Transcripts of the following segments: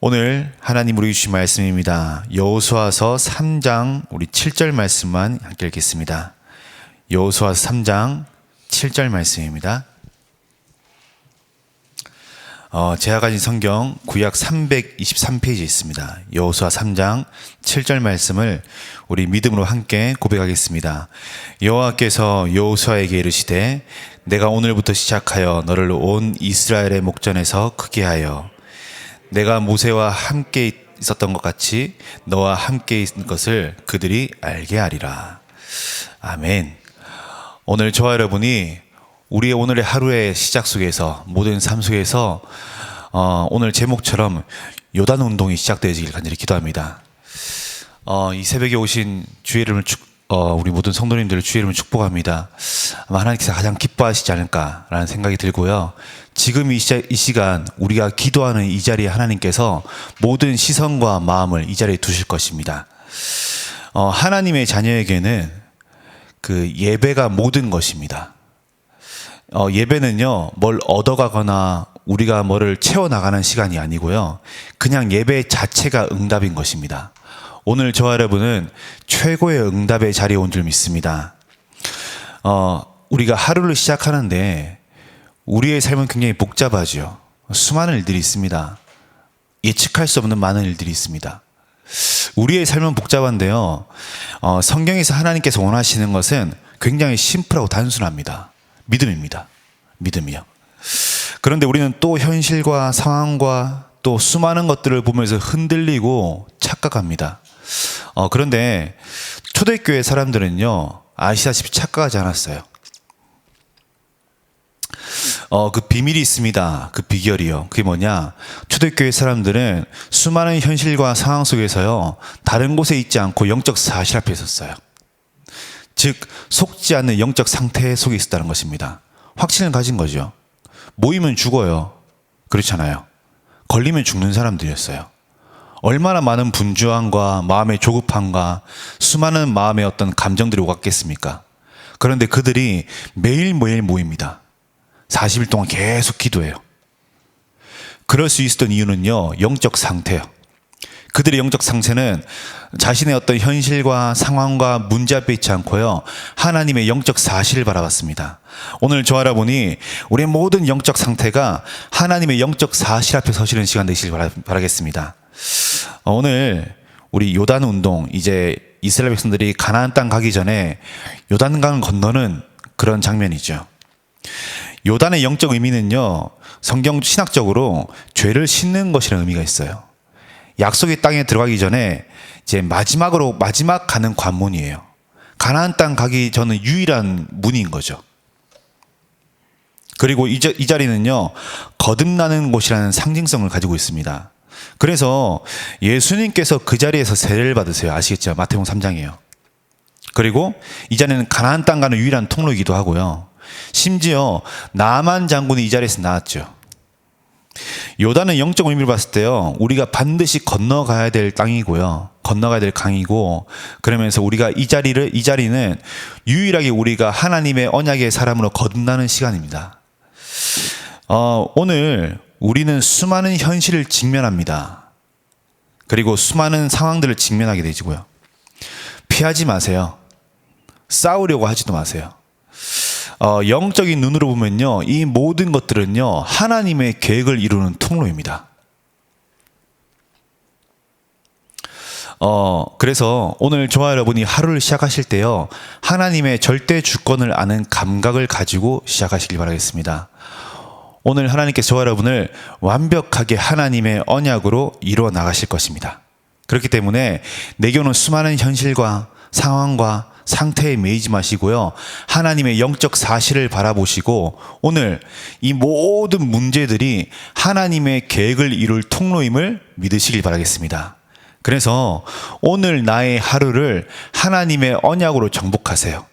오늘 하나님 우리 주신 말씀입니다. 여호수아서 3장 우리 7절 말씀만 함께 읽겠습니다. 여호수아서 3장 7절 말씀입니다. 제가 가진 성경 구약 323페이지에 있습니다. 여호수아 3장 7절 말씀을 우리 믿음으로 함께 고백하겠습니다. 여호와께서 여호수아에게 이르시되 내가 오늘부터 시작하여 너를 온 이스라엘의 목전에서 크게 하여 내가 모세와 함께 있었던 것 같이 너와 함께 있는 것을 그들이 알게 하리라. 아멘. 오늘 저와 여러분이 우리의 오늘의 하루의 시작 속에서 모든 삶 속에서 오늘 제목처럼 요단 운동이 시작되어지길 간절히 기도합니다. 이 새벽에 오신 주의 이름을 우리 모든 성도님들 주의 이름을 축복합니다. 아마 하나님께서 가장 기뻐하시지 않을까라는 생각이 들고요. 지금 이 시간 우리가 기도하는 이 자리에 하나님께서 모든 시선과 마음을 이 자리에 두실 것입니다. 하나님의 자녀에게는 그 예배가 모든 것입니다. 예배는요, 뭘 얻어가거나 우리가 뭐를 채워나가는 시간이 아니고요. 그냥 예배 자체가 응답인 것입니다. 오늘 저와 여러분은 최고의 응답의 자리에 온 줄 믿습니다. 우리가 하루를 시작하는데 우리의 삶은 굉장히 복잡하죠. 수많은 일들이 있습니다. 예측할 수 없는 많은 일들이 있습니다. 우리의 삶은 복잡한데요. 성경에서 하나님께서 원하시는 것은 굉장히 심플하고 단순합니다. 믿음입니다. 믿음이요. 그런데 우리는 또 현실과 상황과 또 수많은 것들을 보면서 흔들리고 착각합니다. 그런데 초대교회 사람들은요, 아시다시피 착각하지 않았어요. 그 비밀이 있습니다. 그 비결이요. 그게 뭐냐? 초대교회 사람들은 수많은 현실과 상황 속에서요, 다른 곳에 있지 않고 영적 사실 앞에 있었어요. 즉, 속지 않는 영적 상태 속에 있었다는 것입니다. 확신을 가진 거죠. 모이면 죽어요. 그렇잖아요. 걸리면 죽는 사람들이었어요. 얼마나 많은 분주함과 마음의 조급함과 수많은 마음의 어떤 감정들이 오갔겠습니까? 그런데 그들이 매일매일 모입니다. 40일 동안 계속 기도해요. 그럴 수 있었던 이유는요, 영적 상태예요. 그들의 영적 상태는 자신의 어떤 현실과 상황과 문제 앞에 있지 않고요, 하나님의 영적 사실을 바라봤습니다. 오늘 저와 여러분이 우리의 모든 영적 상태가 하나님의 영적 사실 앞에 서시는 시간 되시길 바라겠습니다. 오늘 우리 요단 운동, 이제 이스라엘 백성들이 가나안 땅 가기 전에 요단강을 건너는 그런 장면이죠. 요단의 영적 의미는요, 성경 신학적으로 죄를 씻는 것이라는 의미가 있어요. 약속의 땅에 들어가기 전에 이제 마지막 가는 관문이에요. 가나안 땅 가기 전은 유일한 문인 거죠. 그리고 이 자리는요, 거듭나는 곳이라는 상징성을 가지고 있습니다. 그래서 예수님께서 그 자리에서 세례를 받으세요. 아시겠죠? 마태복음 3장이에요. 그리고 이 자리는 가나안 땅 가는 유일한 통로이기도 하고요. 심지어 나만 장군이 이 자리에서 나왔죠. 요단은 영적 의미를 봤을 때요, 우리가 반드시 건너가야 될 땅이고요, 건너가야 될 강이고, 그러면서 우리가 이 자리는 유일하게 우리가 하나님의 언약의 사람으로 거듭나는 시간입니다. 오늘 우리는 수많은 현실을 직면합니다. 그리고 수많은 상황들을 직면하게 되지고요. 피하지 마세요. 싸우려고 하지도 마세요. 영적인 눈으로 보면요, 이 모든 것들은요, 하나님의 계획을 이루는 통로입니다. 그래서 오늘 저와 여러분이 하루를 시작하실 때요, 하나님의 절대 주권을 아는 감각을 가지고 시작하시길 바라겠습니다. 오늘 하나님께서 저와 여러분을 완벽하게 하나님의 언약으로 이루어 나가실 것입니다. 그렇기 때문에 내게오는 수많은 현실과 상황과 상태에 매이지 마시고요, 하나님의 영적 사실을 바라보시고 오늘 이 모든 문제들이 하나님의 계획을 이룰 통로임을 믿으시길 바라겠습니다. 그래서 오늘 나의 하루를 하나님의 언약으로 정복하세요.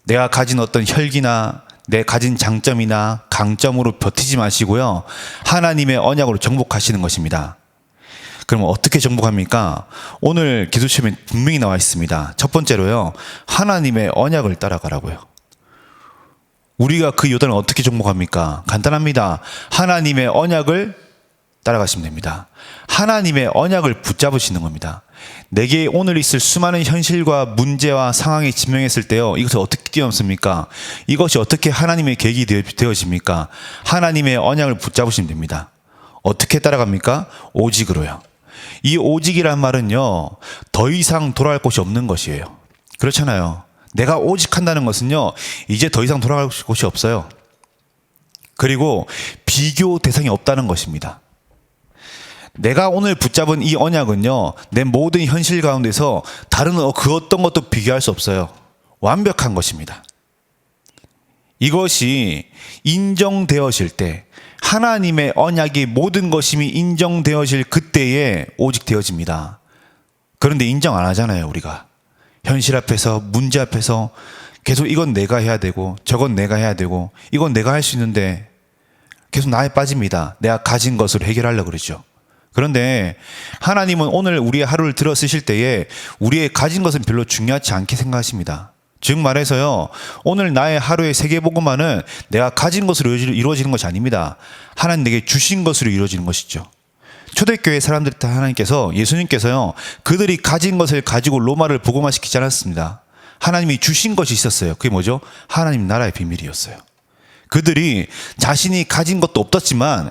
내가 가진 어떤 혈기나 내 가진 장점이나 강점으로 버티지 마시고요, 하나님의 언약으로 정복하시는 것입니다. 그럼 어떻게 정복합니까? 오늘 기도처에 분명히 나와 있습니다. 첫 번째로요, 하나님의 언약을 따라가라고요. 우리가 그 요단을 어떻게 정복합니까? 간단합니다. 하나님의 언약을 따라가시면 됩니다. 하나님의 언약을 붙잡으시는 겁니다. 내게 오늘 있을 수많은 현실과 문제와 상황에 직면했을 때요, 이것을 어떻게 뛰어넘습니까? 이것이 어떻게 하나님의 계획이 되어집니까? 하나님의 언약을 붙잡으시면 됩니다. 어떻게 따라갑니까? 오직으로요. 이 오직이란 말은요, 더 이상 돌아갈 곳이 없는 것이에요. 그렇잖아요. 내가 오직한다는 것은요, 이제 더 이상 돌아갈 곳이 없어요. 그리고 비교 대상이 없다는 것입니다. 내가 오늘 붙잡은 이 언약은요, 내 모든 현실 가운데서 다른 그 어떤 것도 비교할 수 없어요. 완벽한 것입니다. 이것이 인정되어질 때, 하나님의 언약이 모든 것임이 인정되어질 그때에 오직 되어집니다. 그런데 인정 안 하잖아요, 우리가. 현실 앞에서, 문제 앞에서 계속 이건 내가 해야 되고, 저건 내가 해야 되고, 이건 내가 할 수 있는데 계속 나에 빠집니다. 내가 가진 것으로 해결하려고 그러죠. 그런데 하나님은 오늘 우리의 하루를 들어 쓰실 때에 우리의 가진 것은 별로 중요하지 않게 생각하십니다. 즉 말해서요, 오늘 나의 하루의 세계복음화는 내가 가진 것으로 이루어지는 것이 아닙니다. 하나님 내게 주신 것으로 이루어지는 것이죠. 초대교회 사람들한테 하나님께서, 예수님께서요, 그들이 가진 것을 가지고 로마를 복음화시키지 않았습니다. 하나님이 주신 것이 있었어요. 그게 뭐죠? 하나님 나라의 비밀이었어요. 그들이 자신이 가진 것도 없었지만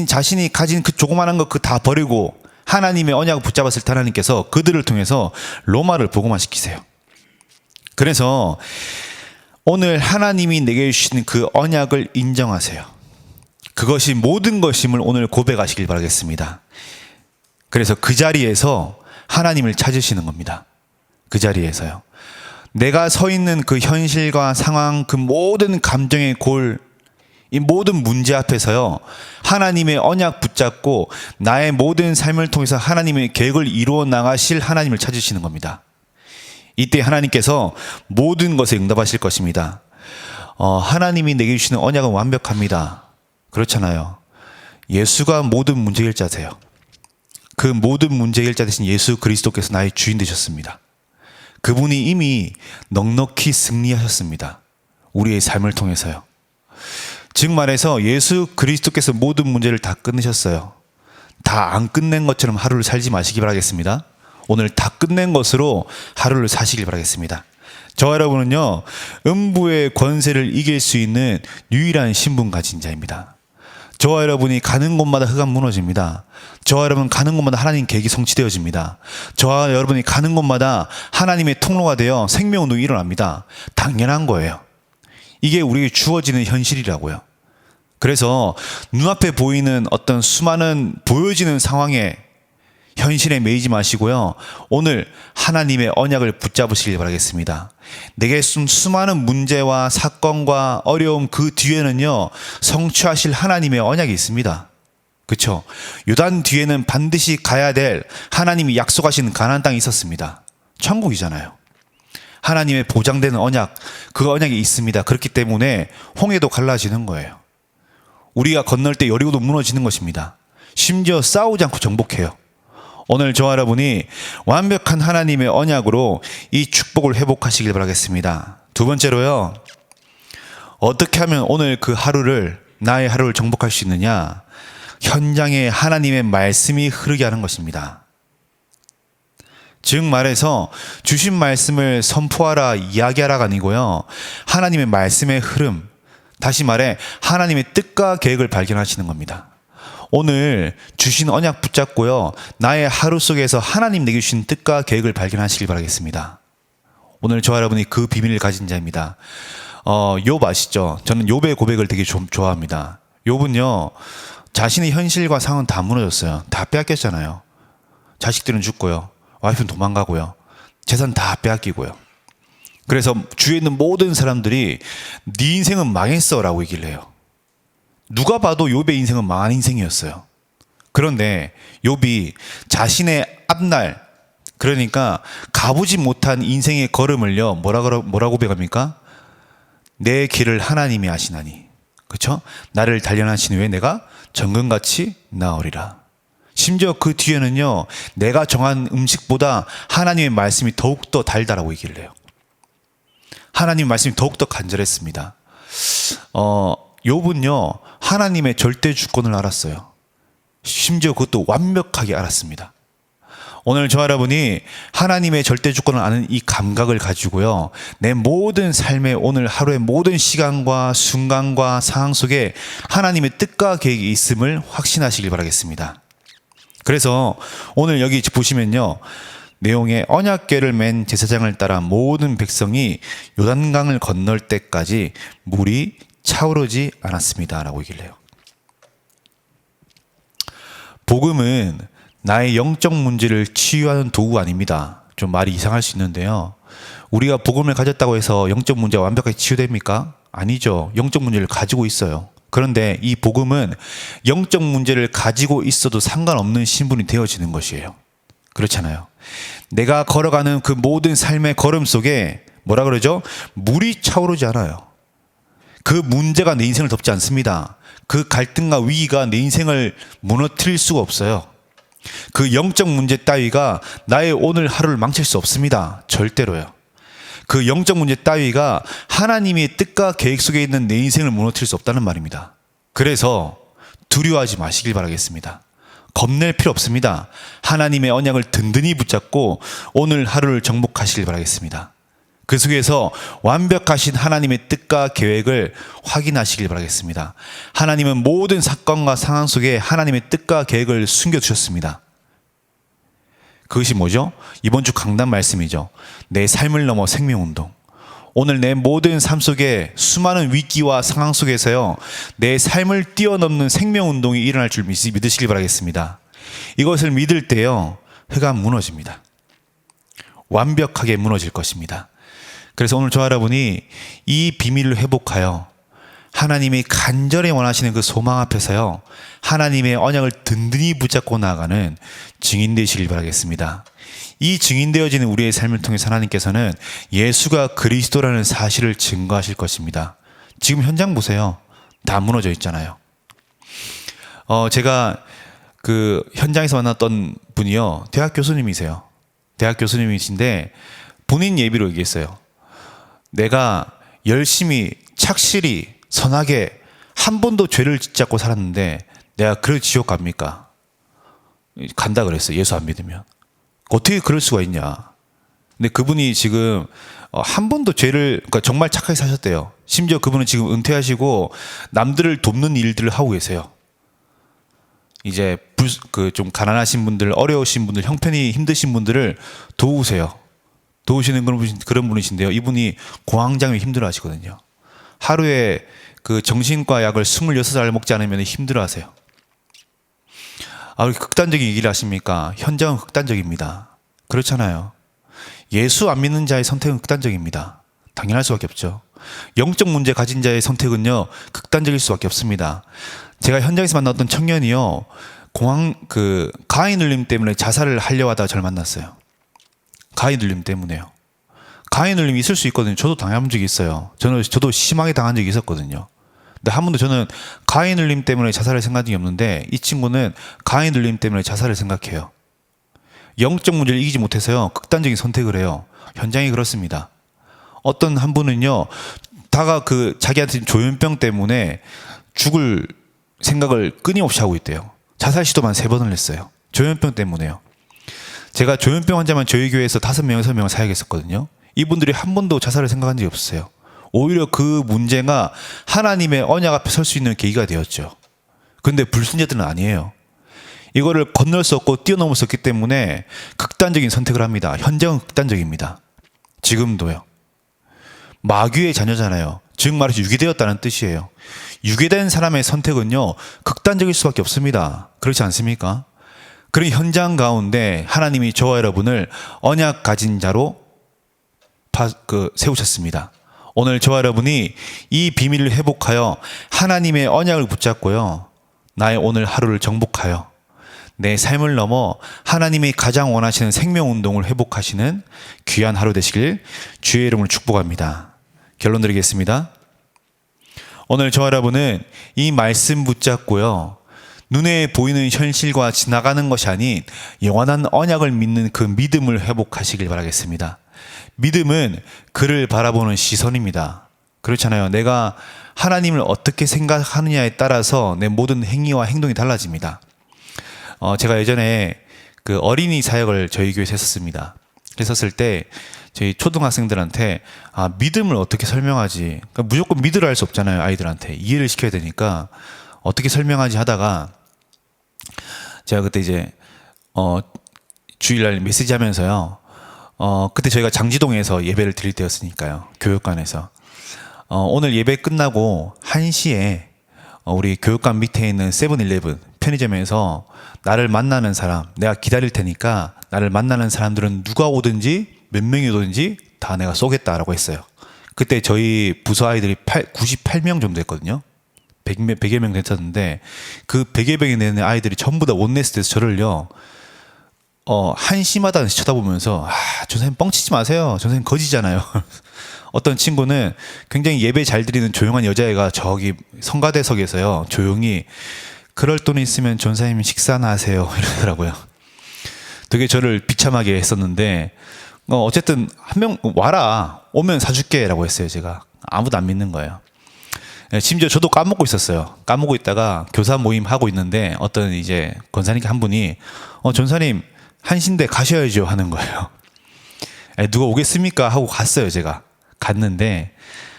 자신이 가진 그 조그마한 것 그 다 버리고 하나님의 언약을 붙잡았을 때 하나님께서 그들을 통해서 로마를 복음화시키세요. 그래서 오늘 하나님이 내게 주신 그 언약을 인정하세요. 그것이 모든 것임을 오늘 고백하시길 바라겠습니다. 그래서 그 자리에서 하나님을 찾으시는 겁니다. 그 자리에서요. 내가 서 있는 그 현실과 상황, 그 모든 감정의 골, 이 모든 문제 앞에서요, 하나님의 언약 붙잡고 나의 모든 삶을 통해서 하나님의 계획을 이루어 나가실 하나님을 찾으시는 겁니다. 이때 하나님께서 모든 것에 응답하실 것입니다. 하나님이 내게 주시는 언약은 완벽합니다. 그렇잖아요. 예수가 모든 문제 해결자세요. 그 모든 문제 해결자 되신 예수 그리스도께서 나의 주인 되셨습니다. 그분이 이미 넉넉히 승리하셨습니다. 우리의 삶을 통해서요. 즉 말해서 예수 그리스도께서 모든 문제를 다 끝내셨어요. 다 안 끝낸 것처럼 하루를 살지 마시기 바라겠습니다. 오늘 다 끝낸 것으로 하루를 사시길 바라겠습니다. 저와 여러분은요, 음부의 권세를 이길 수 있는 유일한 신분 가진 자입니다. 저와 여러분이 가는 곳마다 흑암 무너집니다. 저와 여러분 가는 곳마다 하나님 계획이 성취되어집니다. 저와 여러분이 가는 곳마다 하나님의 통로가 되어 생명운동이 일어납니다. 당연한 거예요. 이게 우리에게 주어지는 현실이라고요. 그래서 눈앞에 보이는 어떤 수많은 보여지는 상황에 현실에 매이지 마시고요. 오늘 하나님의 언약을 붙잡으시길 바라겠습니다. 내게 수많은 문제와 사건과 어려움 그 뒤에는요, 성취하실 하나님의 언약이 있습니다. 그렇죠? 요단 뒤에는 반드시 가야 될 하나님이 약속하신 가나안 땅이 있었습니다. 천국이잖아요. 하나님의 보장되는 언약, 그 언약이 있습니다. 그렇기 때문에 홍해도 갈라지는 거예요. 우리가 건널 때 여리고도 무너지는 것입니다. 심지어 싸우지 않고 정복해요. 오늘 저와 여러분이 완벽한 하나님의 언약으로 이 축복을 회복하시길 바라겠습니다. 두 번째로요, 어떻게 하면 오늘 그 하루를, 나의 하루를 정복할 수 있느냐? 현장에 하나님의 말씀이 흐르게 하는 것입니다. 즉 말해서 주신 말씀을 선포하라, 이야기하라가 아니고요, 하나님의 말씀의 흐름, 다시 말해 하나님의 뜻과 계획을 발견하시는 겁니다. 오늘 주신 언약 붙잡고요, 나의 하루 속에서 하나님 내게 주신 뜻과 계획을 발견하시길 바라겠습니다. 오늘 저와 여러분이 그 비밀을 가진 자입니다. 욥 아시죠? 저는 욥의 고백을 되게 좋아합니다. 욥은요, 자신의 현실과 상황은 다 무너졌어요. 다 빼앗겼잖아요. 자식들은 죽고요, 와이프는 도망가고요, 재산 다 빼앗기고요. 그래서 주위에 있는 모든 사람들이 네 인생은 망했어 라고 얘기를 해요. 누가 봐도 욥의 인생은 망한 인생이었어요. 그런데 욥이 자신의 앞날, 그러니까 가보지 못한 인생의 걸음을요, 뭐라고 고백합니까? 내 길을 하나님이 아시나니, 그렇죠? 나를 단련하신 후에 내가 정금같이 나으리라. 심지어 그 뒤에는요, 내가 정한 음식보다 하나님의 말씀이 더욱더 달다라고 얘기를 해요. 하나님의 말씀이 더욱더 간절했습니다. 욥은요, 하나님의 절대 주권을 알았어요. 심지어 그것도 완벽하게 알았습니다. 오늘 저 여러분이 하나님의 절대 주권을 아는 이 감각을 가지고요, 내 모든 삶의 오늘 하루의 모든 시간과 순간과 상황 속에 하나님의 뜻과 계획이 있음을 확신하시길 바라겠습니다. 그래서 오늘 여기 보시면요, 내용에 언약궤를 맨 제사장을 따라 모든 백성이 요단강을 건널 때까지 물이 차오르지 않았습니다 라고 얘기를 해요. 복음은 나의 영적 문제를 치유하는 도구가 아닙니다. 좀 말이 이상할 수 있는데요, 우리가 복음을 가졌다고 해서 영적 문제가 완벽하게 치유됩니까? 아니죠. 영적 문제를 가지고 있어요. 그런데 이 복음은 영적 문제를 가지고 있어도 상관없는 신분이 되어지는 것이에요. 그렇잖아요. 내가 걸어가는 그 모든 삶의 걸음 속에 뭐라 그러죠? 물이 차오르지 않아요. 그 문제가 내 인생을 덮지 않습니다. 그 갈등과 위기가 내 인생을 무너뜨릴 수가 없어요. 그 영적 문제 따위가 나의 오늘 하루를 망칠 수 없습니다. 절대로요. 그 영적 문제 따위가 하나님의 뜻과 계획 속에 있는 내 인생을 무너뜨릴 수 없다는 말입니다. 그래서 두려워하지 마시길 바라겠습니다. 겁낼 필요 없습니다. 하나님의 언약을 든든히 붙잡고 오늘 하루를 정복하시길 바라겠습니다. 그 속에서 완벽하신 하나님의 뜻과 계획을 확인하시길 바라겠습니다. 하나님은 모든 사건과 상황 속에 하나님의 뜻과 계획을 숨겨두셨습니다. 그것이 뭐죠? 이번 주 강단 말씀이죠. 내 삶을 넘어 생명운동. 오늘 내 모든 삶 속에 수많은 위기와 상황 속에서요, 내 삶을 뛰어넘는 생명운동이 일어날 줄 믿으시길 바라겠습니다. 이것을 믿을 때요, 흑암 무너집니다. 완벽하게 무너질 것입니다. 그래서 오늘 저 여러분이 이 비밀을 회복하여 하나님이 간절히 원하시는 그 소망 앞에서요, 하나님의 언약을 든든히 붙잡고 나아가는 증인 되시길 바라겠습니다. 이 증인되어지는 우리의 삶을 통해서 하나님께서는 예수가 그리스도라는 사실을 증거하실 것입니다. 지금 현장 보세요. 다 무너져 있잖아요. 제가 그 현장에서 만났던 분이요, 대학 교수님이세요. 대학 교수님이신데 본인 예비로 얘기했어요. 내가 열심히 착실히 선하게 한 번도 죄를 짓지 않고 살았는데 내가 그럴 지옥 갑니까? 간다 그랬어요. 예수 안 믿으면. 어떻게 그럴 수가 있냐. 근데 그분이 지금 한 번도 죄를, 그러니까 정말 착하게 사셨대요. 심지어 그분은 지금 은퇴하시고 남들을 돕는 일들을 하고 계세요. 이제 좀 가난하신 분들, 어려우신 분들, 형편이 힘드신 분들을 도우세요. 도우시는 그런 분이신데요. 이분이 공황장애 힘들어 하시거든요. 하루에 그 정신과 약을 26알 먹지 않으면 힘들어 하세요. 왜 이렇게 극단적인 얘기를 하십니까? 현장은 극단적입니다. 그렇잖아요. 예수 안 믿는 자의 선택은 극단적입니다. 당연할 수밖에 없죠. 영적 문제 가진 자의 선택은요, 극단적일 수밖에 없습니다. 제가 현장에서 만났던 청년이요, 가위 눌림 때문에 자살을 하려 하다가 저를 만났어요. 가위 눌림 때문에요. 가위 눌림이 있을 수 있거든요. 저도 당한 적이 있어요. 저도 심하게 당한 적이 있었거든요. 근데 한 번도 저는 가위 눌림 때문에 자살을 생각한 적이 없는데, 이 친구는 가위 눌림 때문에 자살을 생각해요. 영적 문제를 이기지 못해서요, 극단적인 선택을 해요. 현장이 그렇습니다. 어떤 한 분은요, 자기한테 조현병 때문에 죽을 생각을 끊임없이 하고 있대요. 자살 시도만 3번을 했어요. 조현병 때문에요. 제가 조현병 환자만 저희 교회에서 5명, 6명을 사역했었거든요. 이분들이 한 번도 자살을 생각한 적이 없었어요. 오히려 그 문제가 하나님의 언약 앞에 설 수 있는 계기가 되었죠. 그런데 불순자들은 아니에요. 이거를 건널 수 없고 뛰어넘을 수 없기 때문에 극단적인 선택을 합니다. 현장은 극단적입니다. 지금도요. 마귀의 자녀잖아요. 즉 말해서 유괴되었다는 뜻이에요. 유괴된 사람의 선택은요, 극단적일 수밖에 없습니다. 그렇지 않습니까? 그런 현장 가운데 하나님이 저와 여러분을 언약 가진 자로 세우셨습니다. 오늘 저와 여러분이 이 비밀을 회복하여 하나님의 언약을 붙잡고요, 나의 오늘 하루를 정복하여 내 삶을 넘어 하나님이 가장 원하시는 생명운동을 회복하시는 귀한 하루 되시길 주의 이름으로 축복합니다. 결론 드리겠습니다. 오늘 저와 여러분은 이 말씀 붙잡고요, 눈에 보이는 현실과 지나가는 것이 아닌 영원한 언약을 믿는 그 믿음을 회복하시길 바라겠습니다. 믿음은 그를 바라보는 시선입니다. 그렇잖아요. 내가 하나님을 어떻게 생각하느냐에 따라서 내 모든 행위와 행동이 달라집니다. 제가 예전에 그 어린이 사역을 저희 교회에서 했었습니다. 했었을 때 저희 초등학생들한테 믿음을 어떻게 설명하지? 그러니까 무조건 믿으라 할 수 없잖아요. 아이들한테 이해를 시켜야 되니까 어떻게 설명하지 하다가 제가 그때 이제 주일날 메시지 하면서요. 그때 저희가 장지동에서 예배를 드릴 때였으니까요. 교육관에서. 오늘 예배 끝나고 1시에 우리 교육관 밑에 있는 세븐일레븐 편의점에서 나를 만나는 사람, 내가 기다릴 테니까 나를 만나는 사람들은 누가 오든지 몇 명이 오든지 다 내가 쏘겠다라고 했어요. 그때 저희 부서 아이들이 98명 정도 됐거든요. 100여 명 됐었는데 그 100여 명이 되는 아이들이 전부 다 원네스트에서 저를요. 1시마다 쳐다보면서 전사님 뻥치지 마세요. 전사님 거지잖아요. 어떤 친구는 굉장히 예배 잘 드리는 조용한 여자애가 저기 성가대석에서요. 조용히 그럴 돈 있으면 전사님 식사나 하세요. 이러더라고요. 되게 저를 비참하게 했었는데 어쨌든 한 명 와라. 오면 사줄게 라고 했어요. 제가. 아무도 안 믿는 거예요. 심지어 저도 까먹고 있었어요. 까먹고 있다가 교사 모임 하고 있는데 어떤 이제 권사님 한 분이 전사님 1시인데 가셔야죠 하는 거예요. 누가 오겠습니까? 하고 갔어요. 제가. 갔는데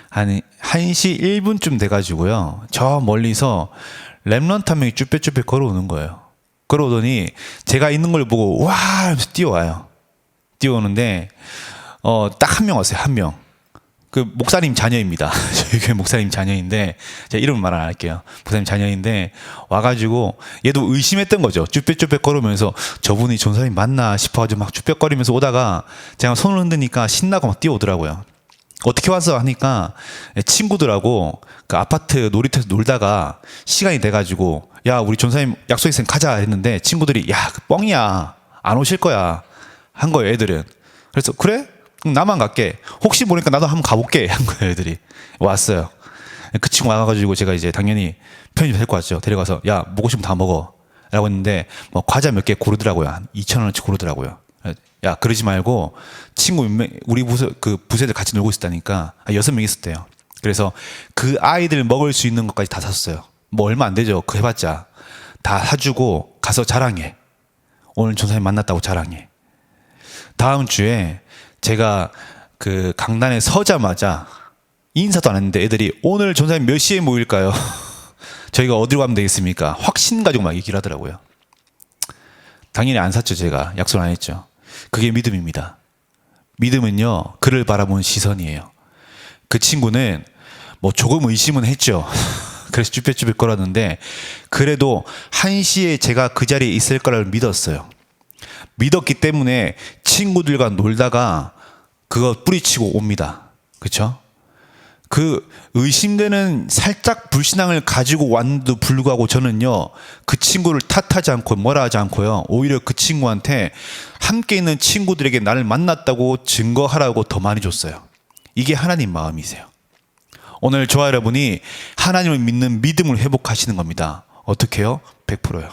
한 1시 1분쯤 돼가지고요. 저 멀리서 랩런트 한 명이 쭈뼛쭈뼛 걸어오는 거예요. 걸어오더니 제가 있는 걸 보고 와 하면서 뛰어와요. 뛰어오는데 딱 한 명 왔어요. 한 명. 그 목사님 자녀입니다. 저희 교회 목사님 자녀인데 제가 이름 말 안 할게요. 목사님 자녀인데 와가지고 얘도 의심했던 거죠. 쭈뼛쭈뼛 걸으면서 저분이 전사님 맞나 싶어가지고 막 쭈뼛거리면서 오다가 제가 손을 흔드니까 신나고 막 뛰어오더라고요. 어떻게 왔어 하니까 친구들하고 그 아파트 놀이터에서 놀다가 시간이 돼가지고 야 우리 전사님 약속 있으면 가자 했는데 친구들이 야 그 뻥이야 안 오실 거야 한 거예요. 애들은. 그래서 그래? 나만 갈게. 혹시 모르니까 나도 한번 가볼게 한 거예요. 애들이 왔어요. 그 친구 와가지고 제가 이제 당연히 편의점 데리고 왔죠. 데려가서 야 먹고 싶으면 다 먹어 라고 했는데 뭐 과자 몇 개 고르더라고요. 한 2,000원어치 고르더라고요. 야 그러지 말고 친구 몇 명 우리 부서애들 같이 놀고 있었다니까 6명 있었대요. 그래서 그 아이들 먹을 수 있는 것까지 다 샀어요. 뭐 얼마 안 되죠. 그 해봤자 다 사주고 가서 자랑해. 오늘 전사님 만났다고 자랑해. 다음 주에 제가 그 강단에 서자마자 인사도 안 했는데 애들이 오늘 전사님 몇 시에 모일까요? 저희가 어디로 가면 되겠습니까? 확신 가지고 막 얘기를 하더라고요. 당연히 안 샀죠. 제가 약속 안 했죠. 그게 믿음입니다. 믿음은요 그를 바라본 시선이에요. 그 친구는 뭐 조금 의심은 했죠. 그래서 쭈뼛쭈뼛 걸었는데 그래도 1시에 제가 그 자리에 있을 거라고 믿었어요. 믿었기 때문에 친구들과 놀다가 그거 뿌리치고 옵니다. 그렇죠? 그 의심되는 살짝 불신앙을 가지고 왔는데도 불구하고 저는요 그 친구를 탓하지 않고 뭐라 하지 않고요 오히려 그 친구한테 함께 있는 친구들에게 나를 만났다고 증거하라고 더 많이 줬어요. 이게 하나님 마음이세요. 오늘 저와 여러분이 하나님을 믿는 믿음을 회복하시는 겁니다. 어떻게 해요? 100%요.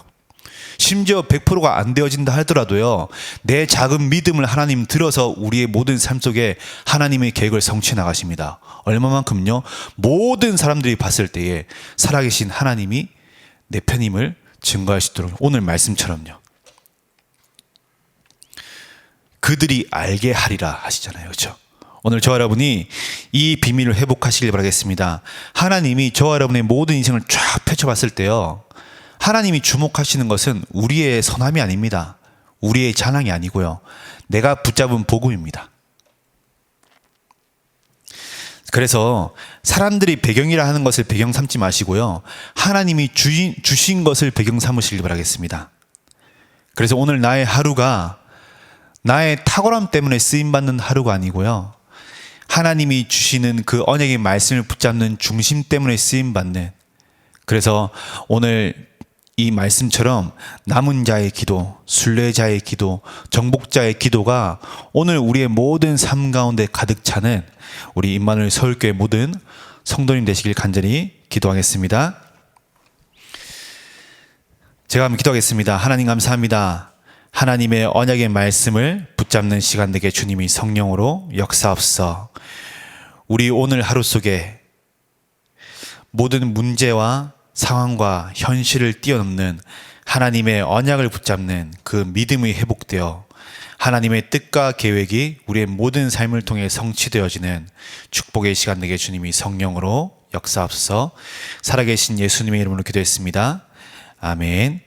심지어 100%가 안 되어진다 하더라도요 내 작은 믿음을 하나님 들어서 우리의 모든 삶 속에 하나님의 계획을 성취해 나가십니다. 얼마만큼요? 모든 사람들이 봤을 때에 살아계신 하나님이 내 편임을 증거하시도록 오늘 말씀처럼요 그들이 알게 하리라 하시잖아요. 그렇죠? 오늘 저와 여러분이 이 비밀을 회복하시길 바라겠습니다. 하나님이 저와 여러분의 모든 인생을 쫙 펼쳐봤을 때요 하나님이 주목하시는 것은 우리의 선함이 아닙니다. 우리의 자랑이 아니고요. 내가 붙잡은 복음입니다. 그래서 사람들이 배경이라 하는 것을 배경 삼지 마시고요. 하나님이 주신 것을 배경 삼으시길 바라겠습니다. 그래서 오늘 나의 하루가 나의 탁월함 때문에 쓰임받는 하루가 아니고요. 하나님이 주시는 그 언약의 말씀을 붙잡는 중심 때문에 쓰임받는 그래서 오늘 이 말씀처럼 남은 자의 기도, 순례자의 기도, 정복자의 기도가 오늘 우리의 모든 삶 가운데 가득 차는 우리 임마누엘 서울교회 모든 성도님 되시길 간절히 기도하겠습니다. 제가 한번 기도하겠습니다. 하나님 감사합니다. 하나님의 언약의 말씀을 붙잡는 시간 되게 주님이 성령으로 역사옵소서. 우리 오늘 하루 속에 모든 문제와 상황과 현실을 뛰어넘는 하나님의 언약을 붙잡는 그 믿음이 회복되어 하나님의 뜻과 계획이 우리의 모든 삶을 통해 성취되어지는 축복의 시간 되게 주님이 성령으로 역사하옵소서. 살아계신 예수님의 이름으로 기도했습니다. 아멘.